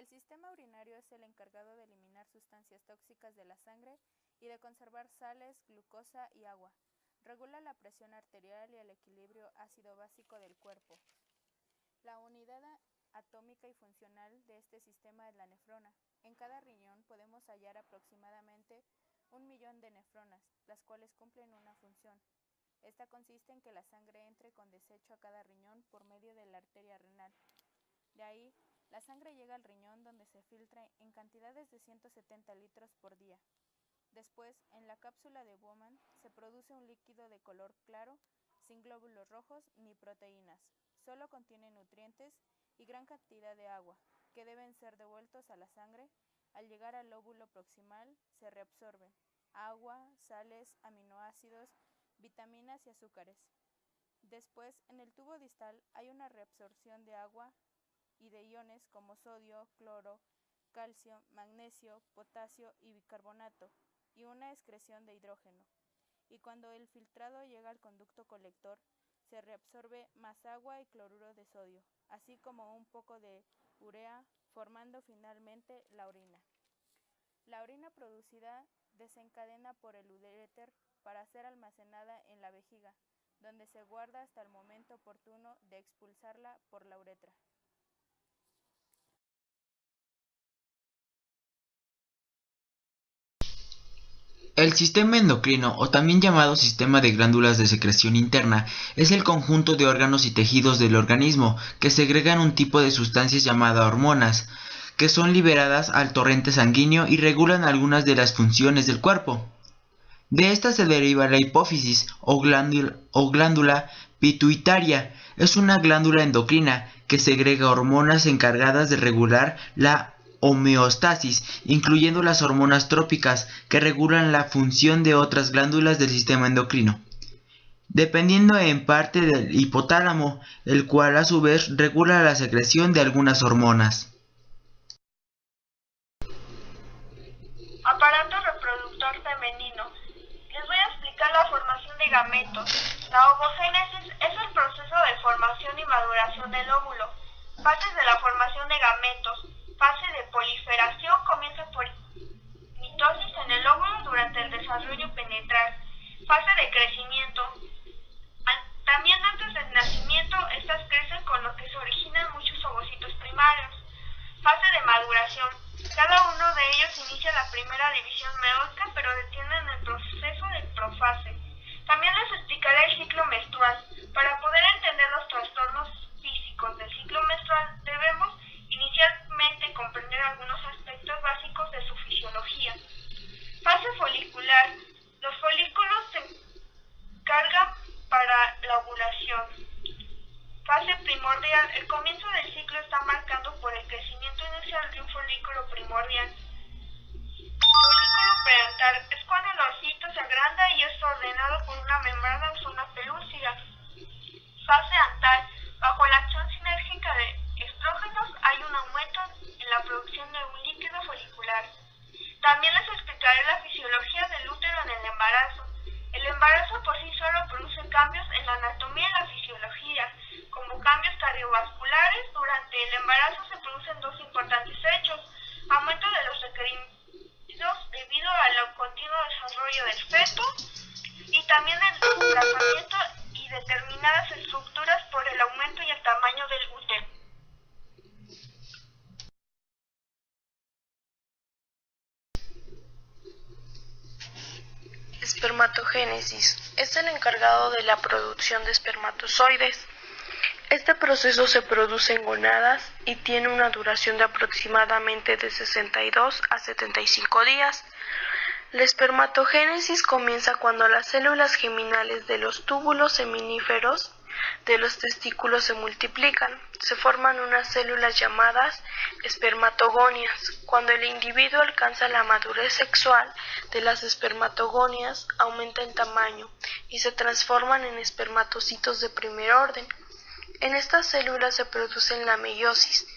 sistema urinario es el encargado de eliminar sustancias tóxicas de la sangre y de conservar sales, glucosa y agua. Regula la presión arterial y el equilibrio ácido-básico del cuerpo. La unidad atómica y funcional de este sistema es la nefrona. En cada riñón podemos hallar aproximadamente 1.000.000 de nefronas, las cuales cumplen una función. Esta consiste en que la sangre entre con desecho a cada riñón por medio de la arteria renal. De ahí, la sangre llega al riñón donde se filtra en cantidades de 170 litros por día. Después, en la cápsula de Bowman, se produce un líquido de color claro, sin glóbulos rojos ni proteínas. Solo contiene nutrientes y gran cantidad de agua, que deben ser devueltos a la sangre. Al llegar al lóbulo proximal, se reabsorben agua, sales, aminoácidos, vitaminas y azúcares. Después, en el tubo distal hay una reabsorción de agua y de iones como sodio, cloro, calcio, magnesio, potasio y bicarbonato, y una excreción de hidrógeno. Y cuando el filtrado llega al conducto colector, se reabsorbe más agua y cloruro de sodio, así como un poco de urea, formando finalmente la orina. La orina producida desencadena por el uréter para ser almacenada en la vejiga, donde se guarda hasta el momento oportuno de expulsarla por la uretra. El sistema endocrino, o también llamado sistema de glándulas de secreción interna, es el conjunto de órganos y tejidos del organismo que segregan un tipo de sustancias llamadas hormonas, que son liberadas al torrente sanguíneo y regulan algunas de las funciones del cuerpo. De esta se deriva la hipófisis o glándula pituitaria. Es una glándula endocrina que segrega hormonas encargadas de regular la homeostasis, incluyendo las hormonas trópicas que regulan la función de otras glándulas del sistema endocrino, dependiendo en parte del hipotálamo, el cual a su vez regula la secreción de algunas hormonas. Aparato reproductor femenino. Les voy a explicar la formación de gametos. La ovogénesis es el proceso de formación y maduración del óvulo. Fases de la formación de gametos. Fase de proliferación comienza por mitosis en el óvulo durante el desarrollo penetral. Fase de crecimiento. También antes del nacimiento, estas crecen con lo que se originan muchos ovocitos primarios. Fase de maduración. Cada uno de ellos inicia la primera división meótica, pero detienen el proceso de profase. También les explicaré el ciclo menstrual. Para poder entender los trastornos físicos del ciclo menstrual, debemos inicialmente comprender algunos aspectos básicos de su fisiología. Fase folicular. Los folículos se encargan para la ovulación. Fase primordial. El comienzo del ciclo está marcado por el crecimiento inicial de un folículo primordial. Folículo prenatal. Es cuando el ovocito se agranda y es ordenado por una membrana o zona pelúcida. Fase antal. Bajo la acción sinérgica de estrógenos hay un aumento en la producción de un líquido folicular. También les explicaré la fisiología del útero en el embarazo. El embarazo por sí solo produce cambios en la anatomía y la fisiología, como cambios cardiovasculares. Durante el embarazo se producen dos importantes hechos: aumento de los requeridos debido al continuo desarrollo del feto y también el desplazamiento y determinadas estructuras por el aumento y el tamaño del útero. Espermatogénesis. Es el encargado de la producción de espermatozoides. Este proceso se produce en gónadas y tiene una duración de aproximadamente de 62 a 75 días. La espermatogénesis comienza cuando las células geminales de los túbulos seminíferos de los testículos se multiplican. Se forman unas células llamadas espermatogonias. Cuando el individuo alcanza la madurez sexual de las espermatogonias, aumenta en tamaño y se transforman en espermatocitos de primer orden. En estas células se produce la meiosis.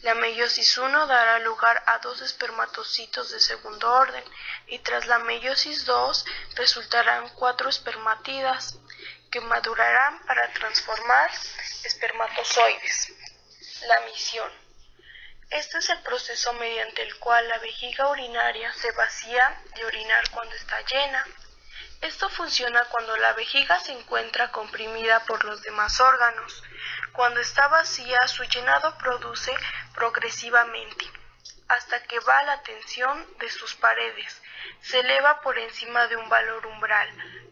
La meiosis 1 dará lugar a dos espermatocitos de segundo orden y tras la meiosis 2 resultarán 4 espermátidas que madurarán para transformar espermatozoides. La misión. Este es el proceso mediante el cual la vejiga urinaria se vacía de orinar cuando está llena. Esto funciona cuando la vejiga se encuentra comprimida por los demás órganos. Cuando está vacía, su llenado produce progresivamente, hasta que va a la tensión de sus paredes. Se eleva por encima de un valor umbral,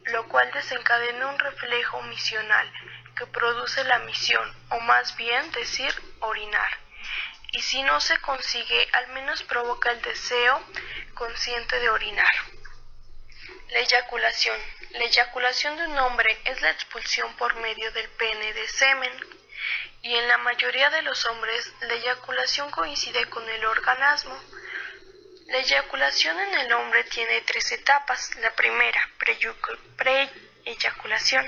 lo cual desencadena un reflejo misional que produce la misión, o más bien decir, orinar. Y si no se consigue, al menos provoca el deseo consciente de orinar. La eyaculación. La eyaculación de un hombre es la expulsión por medio del pene de semen, y en la mayoría de los hombres la eyaculación coincide con el orgasmo. La eyaculación en el hombre tiene 3 etapas. La primera, pre-eyaculación.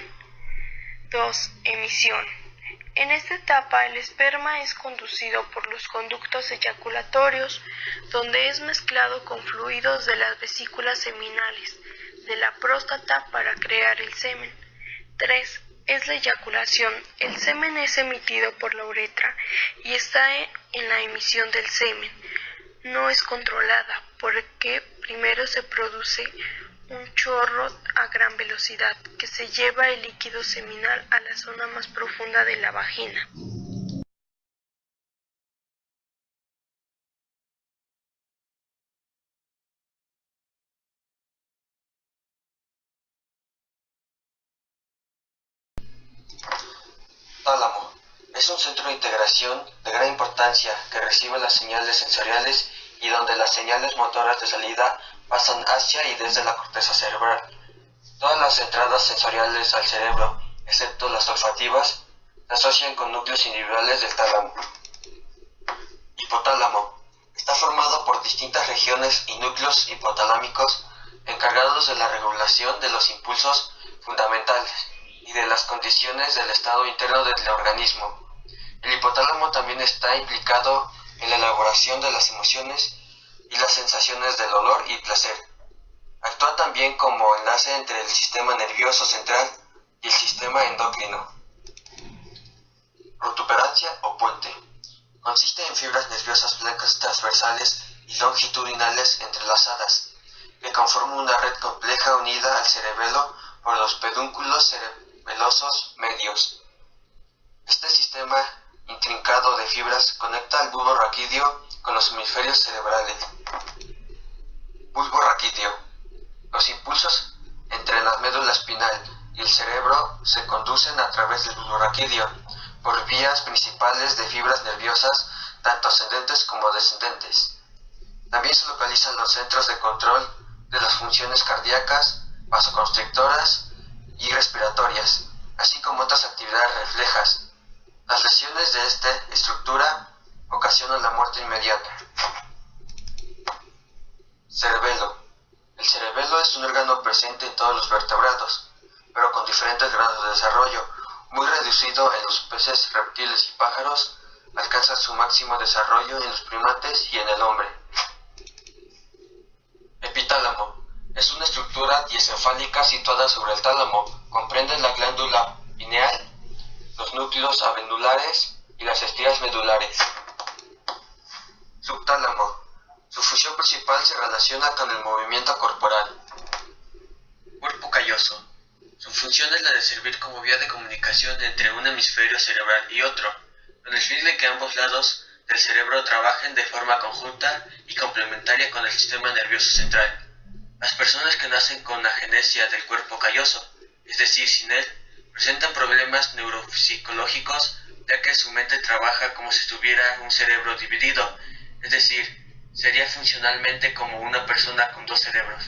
2. Emisión. En esta etapa el esperma es conducido por los conductos eyaculatorios, donde es mezclado con fluidos de las vesículas seminales de la próstata para crear el semen. 3. Es la eyaculación. El semen es emitido por la uretra y está en la emisión del semen. No es controlada porque primero se produce un chorro a gran velocidad que se lleva el líquido seminal a la zona más profunda de la vagina. Tálamo. Es un centro de integración de gran importancia que recibe las señales sensoriales y donde las señales motoras de salida pasan hacia y desde la corteza cerebral. Todas las entradas sensoriales al cerebro, excepto las olfativas, se asocian con núcleos individuales del tálamo. Hipotálamo. Está formado por distintas regiones y núcleos hipotalámicos encargados de la regulación de los impulsos fundamentales y de las condiciones del estado interno del organismo. El hipotálamo también está implicado en la elaboración de las emociones y las sensaciones del olor y placer. Actúa también como enlace entre el sistema nervioso central y el sistema endocrino. Protuberancia o puente. Consiste en fibras nerviosas blancas transversales y longitudinales entrelazadas, que conforman una red compleja unida al cerebelo por los pedúnculos cerebelosos medios. Este sistema intrincado de fibras conecta al bulbo raquídeo con los hemisferios cerebrales. Bulbo raquídeo. Los impulsos entre la médula espinal y el cerebro se conducen a través del bulbo raquídeo por vías principales de fibras nerviosas tanto ascendentes como descendentes. También se localizan los centros de control de las funciones cardíacas, vasoconstrictoras y respiratorias, así como otras actividades reflejas. Las lesiones de esta estructura ocasionan la muerte inmediata. Cerebelo. El cerebelo es un órgano presente en todos los vertebrados, pero con diferentes grados de desarrollo. Muy reducido en los peces, reptiles y pájaros, alcanza su máximo desarrollo en los primates y en el hombre. Epitálamo. Es una estructura diencefálica situada sobre el tálamo. Comprende la glándula pineal, los núcleos abenulares y las estrías medulares. Subtálamo. Su función principal se relaciona con el movimiento corporal. Cuerpo calloso. Su función es la de servir como vía de comunicación entre un hemisferio cerebral y otro, con el fin de que ambos lados del cerebro trabajen de forma conjunta y complementaria con el sistema nervioso central. Las personas que nacen con agenesia del cuerpo calloso, es decir, sin él, presentan problemas neuropsicológicos, ya que su mente trabaja como si tuviera un cerebro dividido, es decir, sería funcionalmente como una persona con 2 cerebros,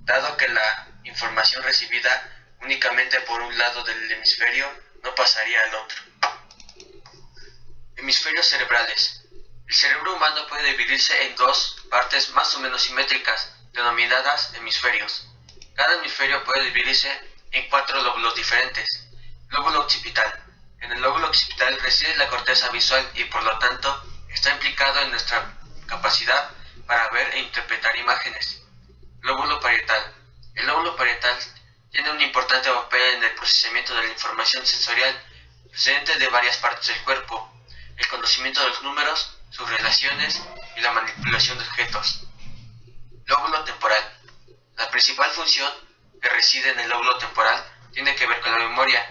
dado que la información recibida únicamente por un lado del hemisferio no pasaría al otro. Hemisferios cerebrales. El cerebro humano puede dividirse en 2 partes más o menos simétricas, denominadas hemisferios. Cada hemisferio puede dividirse en 4 lóbulos diferentes. Lóbulo occipital. En el lóbulo occipital reside la corteza visual y por lo tanto está implicado en nuestra capacidad para ver e interpretar imágenes. Lóbulo parietal. El lóbulo parietal tiene un importante papel en el procesamiento de la información sensorial procedente de varias partes del cuerpo, el conocimiento de los números, sus relaciones y la manipulación de objetos. Lóbulo temporal. La principal función que reside en el lóbulo temporal tiene que ver con la memoria.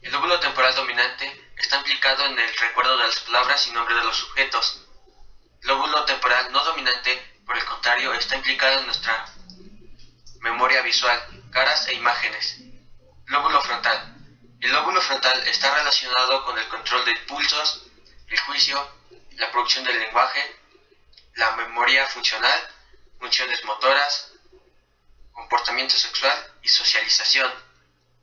El lóbulo temporal dominante está implicado en el recuerdo de las palabras y nombres de los sujetos. El lóbulo temporal no dominante, por el contrario, está implicado en nuestra memoria visual, caras e imágenes. Lóbulo frontal. El lóbulo frontal está relacionado con el control de impulsos, el juicio, la producción del lenguaje, la memoria funcional, funciones motoras, comportamiento sexual y socialización.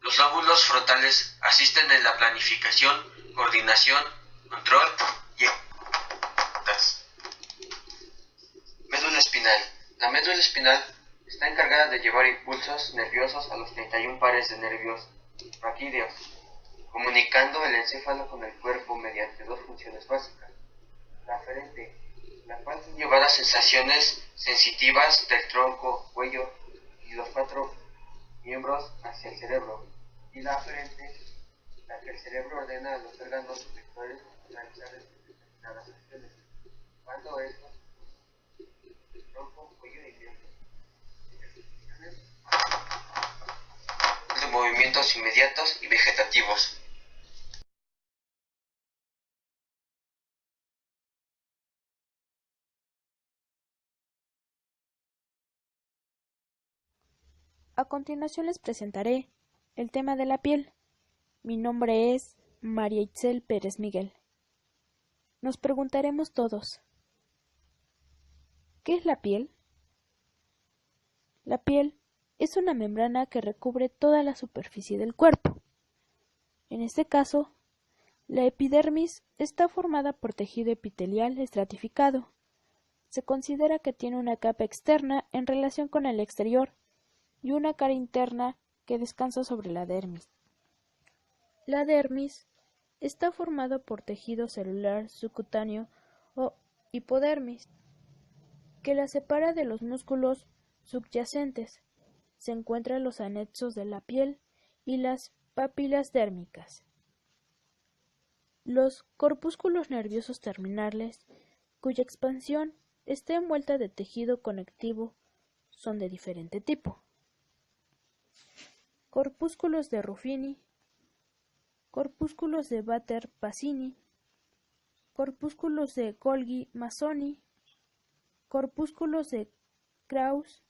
Los lóbulos frontales asisten en la planificación, coordinación, control y médula espinal. La médula espinal está encargada de llevar impulsos nerviosos a los 31 pares de nervios raquídeos, comunicando el encéfalo con el cuerpo mediante dos funciones básicas. La aferente, la cual lleva las sensaciones sensitivas del tronco, cuello y los 4 miembros hacia el cerebro, y la aferente, la que el cerebro ordena a los órganos efectores realizar determinadas acciones, cuando estos, tronco, cuello y miembros, de movimientos inmediatos y vegetativos. A continuación les presentaré el tema de la piel. Mi nombre es María Itzel Pérez Miguel. Nos preguntaremos todos, ¿qué es la piel? La piel es una membrana que recubre toda la superficie del cuerpo. En este caso, la epidermis está formada por tejido epitelial estratificado. Se considera que tiene una capa externa en relación con el exterior y una cara interna que descansa sobre la dermis. La dermis está formada por tejido celular subcutáneo o hipodermis, que la separa de los músculos subyacentes. Se encuentran los anexos de la piel y las papilas dérmicas. Los corpúsculos nerviosos terminales, cuya expansión está envuelta de tejido conectivo, son de diferente tipo. Corpúsculos de Ruffini, corpúsculos de Batter-Pasini, corpúsculos de Golgi-Mazzoni, corpúsculos de Krauss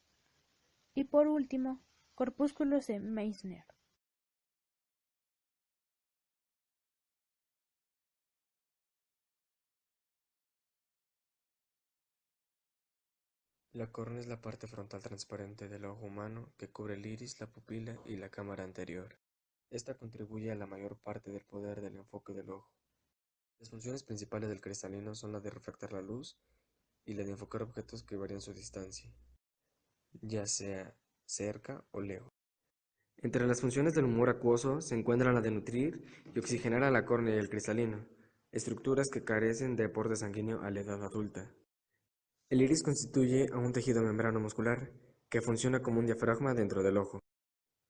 y por último, corpúsculos de Meissner. La córnea es la parte frontal transparente del ojo humano que cubre el iris, la pupila y la cámara anterior. Esta contribuye a la mayor parte del poder del enfoque del ojo. Las funciones principales del cristalino son la de refractar la luz y la de enfocar objetos que varían su distancia, ya sea cerca o lejos. Entre las funciones del humor acuoso se encuentran la de nutrir y oxigenar a la córnea y el cristalino, estructuras que carecen de aporte sanguíneo a la edad adulta. El iris constituye a un tejido membrano muscular que funciona como un diafragma dentro del ojo.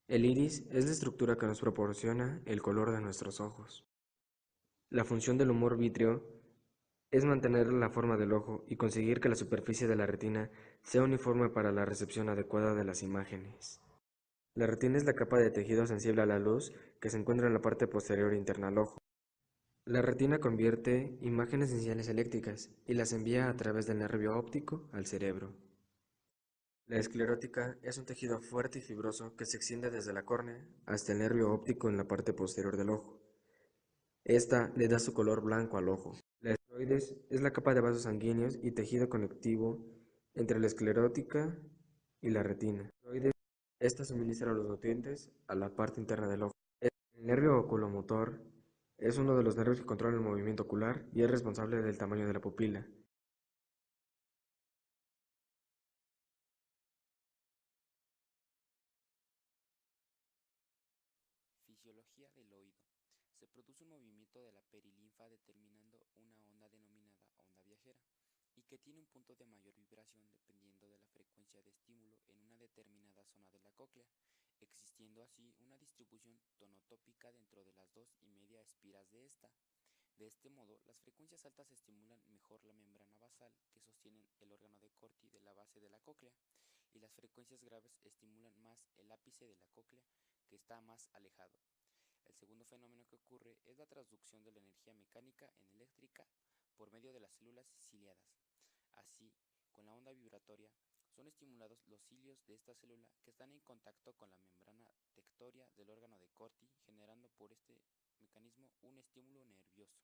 El iris es la estructura que nos proporciona el color de nuestros ojos. La función del humor vítreo es mantener la forma del ojo y conseguir que la superficie de la retina sea uniforme para la recepción adecuada de las imágenes. La retina es la capa de tejido sensible a la luz que se encuentra en la parte posterior interna al ojo. La retina convierte imágenes en señales eléctricas y las envía a través del nervio óptico al cerebro. La esclerótica es un tejido fuerte y fibroso que se extiende desde la córnea hasta el nervio óptico en la parte posterior del ojo. Esta le da su color blanco al ojo. La escleroides es la capa de vasos sanguíneos y tejido conectivo entre la esclerótica y la retina. Esta suministra los nutrientes a la parte interna del ojo. El nervio oculomotor es uno de los nervios que controla el movimiento ocular y es responsable del tamaño de la pupila. Fisiología del oído. Se produce un movimiento de la perilinfa determinando una onda denominada onda viajera y que tiene un punto de mayor vibración dependiendo de la frecuencia de estímulo en una determinada zona de la cóclea, existiendo así una distribución tonotópica dentro de las 2,5 espiras de esta. De este modo, las frecuencias altas estimulan mejor la membrana basal que sostienen el órgano de Corti de la base de la cóclea, y las frecuencias graves estimulan más el ápice de la cóclea, que está más alejado. El segundo fenómeno que ocurre es la transducción de la energía mecánica en eléctrica por medio de las células ciliadas. Así, con la onda vibratoria, son estimulados los cilios de esta célula que están en contacto con la membrana tectoria del órgano de Corti, generando por este mecanismo un estímulo nervioso.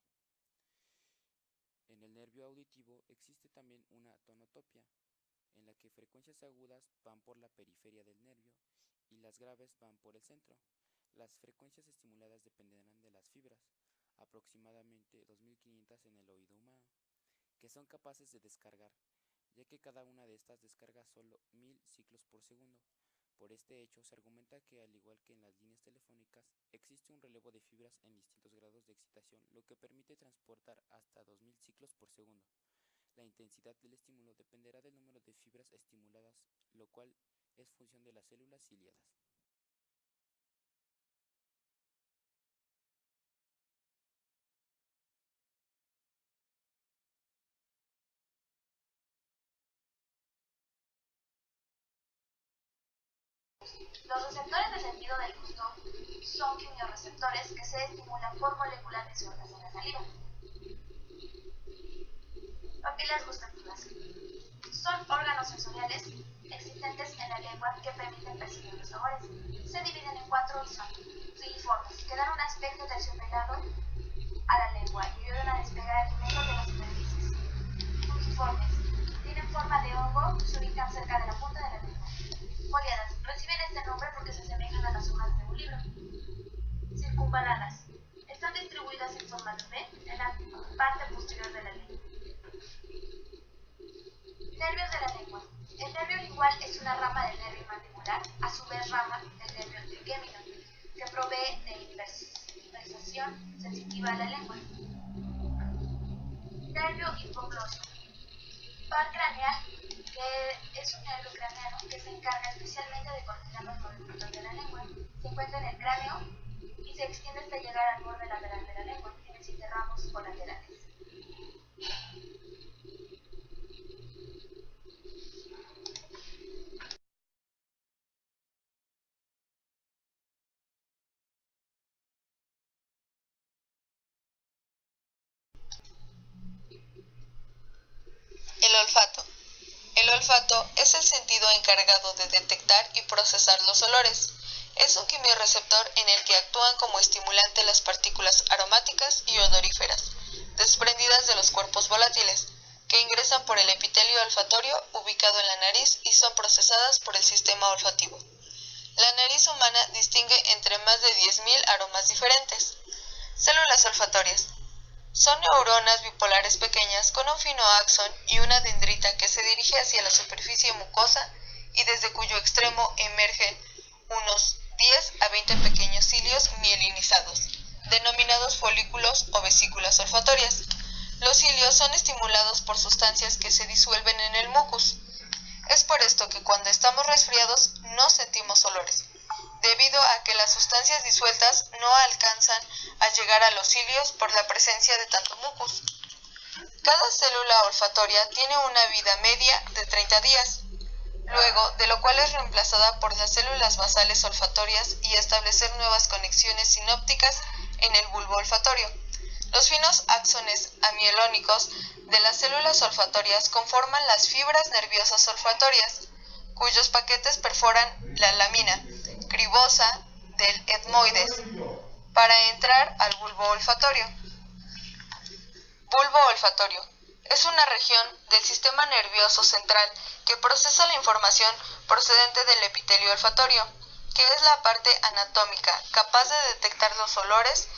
En el nervio auditivo existe también una tonotopia, en la que frecuencias agudas van por la periferia del nervio y las graves van por el centro. Las frecuencias estimuladas dependerán de las fibras, aproximadamente 2500 en el oído humano, que son capaces de descargar, ya que cada una de estas descarga solo 1000 ciclos por segundo. Por este hecho, se argumenta que, al igual que en las líneas telefónicas, existe un relevo de fibras en distintos grados de excitación, lo que permite transportar hasta 2000 ciclos por segundo. La intensidad del estímulo dependerá del número de fibras estimuladas, lo cual es función de las células ciliadas. Los receptores de sentido del gusto son quimiorreceptores que se estimulan por moléculas disueltas en la saliva. Papilas gustativas. Son órganos sensoriales existentes en la lengua que permiten percibir los sabores. Se dividen en 4 y son filiformes, que dan un aspecto terciopelado a la lengua y ayudan a despegar alimentos de las superficies. Fungiformes. Tienen forma de hongo, se ubican cerca de la punta de la lengua. Foliadas. Reciben este nombre porque se asemejan a las hojas de un libro. Circunvaladas. Están distribuidas en forma de V en la parte posterior de la lengua. Nervios de la lengua. El nervio lingual es una rama del nervio mandibular, a su vez rama del nervio triquémino, que provee de inversación sensitiva a la lengua. Nervio hipogloso. Par craneal, que es un nervio craneano que se encarga especialmente de coordinar los movimientos de la lengua. Se encuentra en el cráneo y se extiende hasta llegar al borde lateral de la lengua. Tiene 7 ramos colaterales. El olfato. El olfato es el sentido encargado de detectar y procesar los olores. Es un quimiorreceptor en el que actúan como estimulante las partículas aromáticas y odoríferas, desprendidas de los cuerpos volátiles, que ingresan por el epitelio olfatorio ubicado en la nariz y son procesadas por el sistema olfativo. La nariz humana distingue entre más de 10.000 aromas diferentes. Células olfatorias. Son neuronas bipolares pequeñas con un fino axón y una dendrita que se dirige hacia la superficie mucosa y desde cuyo extremo emergen unos 10 a 20 pequeños cilios mielinizados, denominados folículos o vesículas olfatorias. Los cilios son estimulados por sustancias que se disuelven en el mucus. Es por esto que cuando estamos resfriados no sentimos olores, debido a que las sustancias disueltas no alcanzan a llegar a los cilios por la presencia de tanto mucus. Cada célula olfatoria tiene una vida media de 30 días, luego de lo cual es reemplazada por las células basales olfatorias y establecer nuevas conexiones sinópticas en el bulbo olfatorio. Los finos axones amielónicos de las células olfatorias conforman las fibras nerviosas olfatorias, cuyos paquetes perforan la lámina cribosa del etmoides para entrar al bulbo olfatorio. Bulbo olfatorio es una región del sistema nervioso central que procesa la información procedente del epitelio olfatorio, que es la parte anatómica capaz de detectar los olores.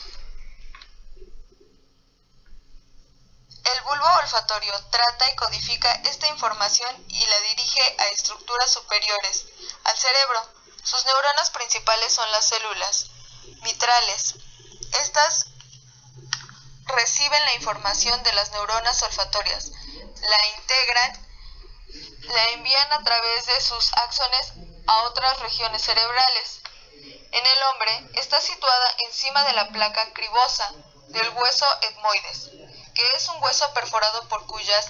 El bulbo olfatorio trata y codifica esta información y la dirige a estructuras superiores al cerebro. Sus neuronas principales son las células mitrales. Estas reciben la información de las neuronas olfatorias, la integran, la envían a través de sus axones a otras regiones cerebrales. En el hombre está situada encima de la placa cribosa, del hueso etmoides, que es un hueso perforado por cuyas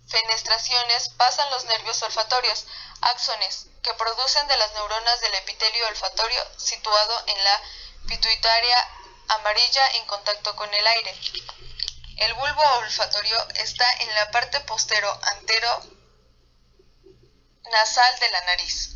fenestraciones pasan los nervios olfatorios, axones, que producen de las neuronas del epitelio olfatorio situado en la pituitaria amarilla en contacto con el aire. El bulbo olfatorio está en la parte postero antero nasal de la nariz.